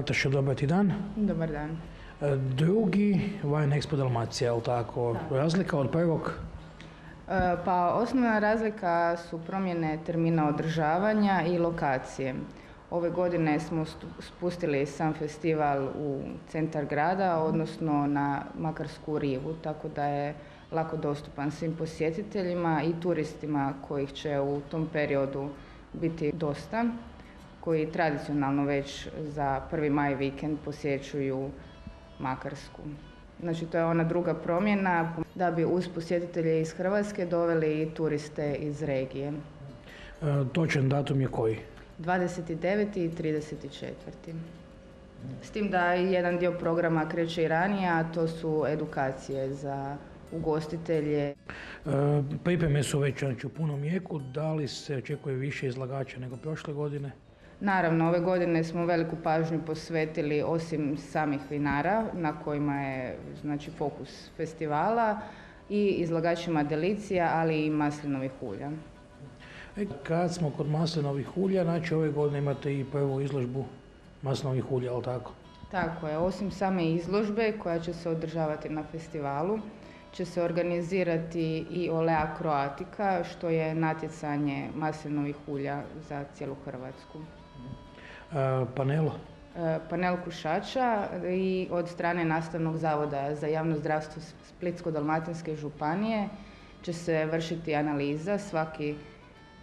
Nataša, dobar ti dan. Dobar dan. Drugi Wine Expo Dalmacija, je li tako? Razlika od prvog? Pa osnovna razlika su promjene termina održavanja i lokacije. Ove godine smo spustili sam festival u centar grada, odnosno na Makarsku rivu, tako da je lako dostupan svim posjetiteljima i turistima kojih će u tom periodu biti dosta, koji tradicionalno već za 1. maj vikend posjećuju Makarsku. Znači, to je ona druga promjena da bi uz posjetitelje iz Hrvatske doveli i turiste iz regije. Točan datum je koji? 29. i 34. S tim da jedan dio programa kreće i ranije, a to su edukacije za ugostitelje. Pripreme su već u punom jeku. Da li se očekuje više izlagača nego prošle godine? Naravno, ove godine smo veliku pažnju posvetili osim samih vinara na kojima je fokus festivala i izlagačima delicija, ali i maslinovih ulja. Kad smo kod maslinovih ulja, znači ove godine imate i prvu izložbu maslinovih ulja, je li tako? Tako je, osim same izložbe koja će se održavati na festivalu, će se organizirati i Olea Croatica, što je natjecanje maslinovih ulja za cijelu Hrvatsku. Panel? Panel kušača i od strane Nastavnog zavoda za javno zdravstvo Splitsko-dalmatinske županije će se vršiti analiza. Svaki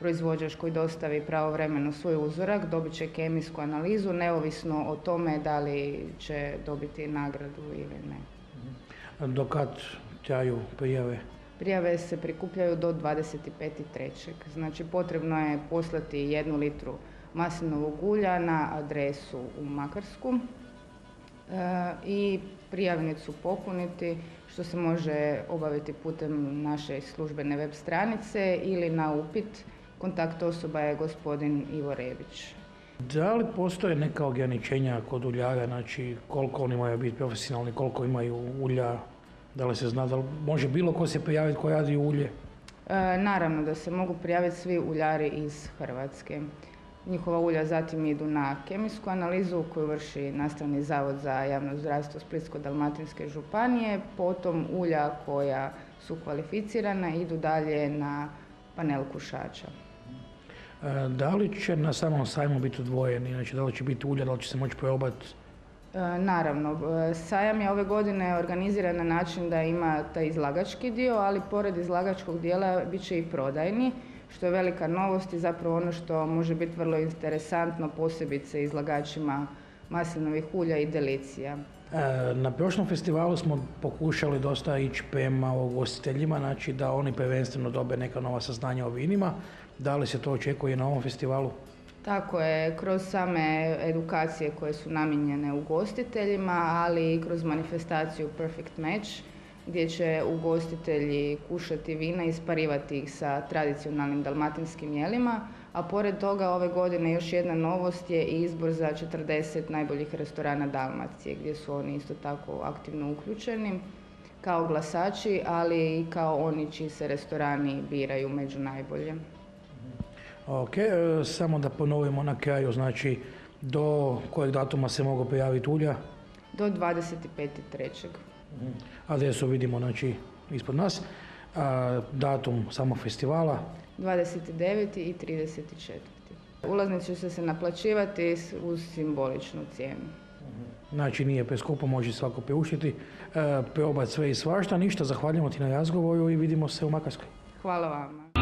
proizvođač koji dostavi pravovremeno svoj uzorak dobit će kemijsku analizu, neovisno o tome da li će dobiti nagradu ili ne. Do kad traju prijave? Prijave se prikupljaju do 25.3. Znači, potrebno je poslati 1 litru maslinovog ulja na adresu u Makarsku i prijavnicu popuniti, što se može obaviti putem naše službene web stranice ili na upit. Kontakt osoba je gospodin Ivo Rebić. Da li postoje neka ograničenja kod uljara, znači koliko oni moraju biti profesionalni, koliko imaju ulja, da li se zna, da li može bilo ko se prijaviti ko radi ulje? Naravno da se mogu prijaviti svi uljari iz Hrvatske. Njihova ulja zatim idu na kemijsku analizu koju vrši Nastavni zavod za javno zdravstvo Splitsko-dalmatinske županije, potom ulja koja su kvalificirana idu dalje na panel kušača. Da li će na samom sajmu biti odvojeni, znači da li će biti ulja, da li će se moći probati? Naravno, sajam je ove godine organiziran na način da ima taj izlagački dio, ali pored izlagačkog dijela bit će i prodajni, što je velika novost i zapravo ono što može biti vrlo interesantno posebice izlagačima maslinovih ulja i delicija. Na prošlom festivalu smo pokušali dosta ići prema ugostiteljima, znači da oni prvenstveno dobe neka nova saznanja o vinima. Da li se to očekuje na ovom festivalu? Tako je, kroz same edukacije koje su namijenjene ugostiteljima, ali i kroz manifestaciju Perfect Match, gdje će ugostitelji kušati vina i isparivati ih sa tradicionalnim dalmatinskim jelima, a pored toga ove godine još jedna novost je i izbor za 40 najboljih restorana Dalmacije, gdje su oni isto tako aktivno uključeni kao glasači, ali i kao oni čiji se restorani biraju među najbolje. Ok, samo da ponovimo na kraju, znači do kojeg datuma se mogu prijaviti ulja? Do 25.3. Adresu vidimo, znači, ispod nas. Datum samog festivala? 29. i 34. Ulaznice će se naplaćivati uz simboličnu cijenu. Znači nije preskupo, može svako priuštiti, probati sve i svašta. Ništa, zahvaljujemo ti na razgovoru i vidimo se u Makarskoj. Hvala vama.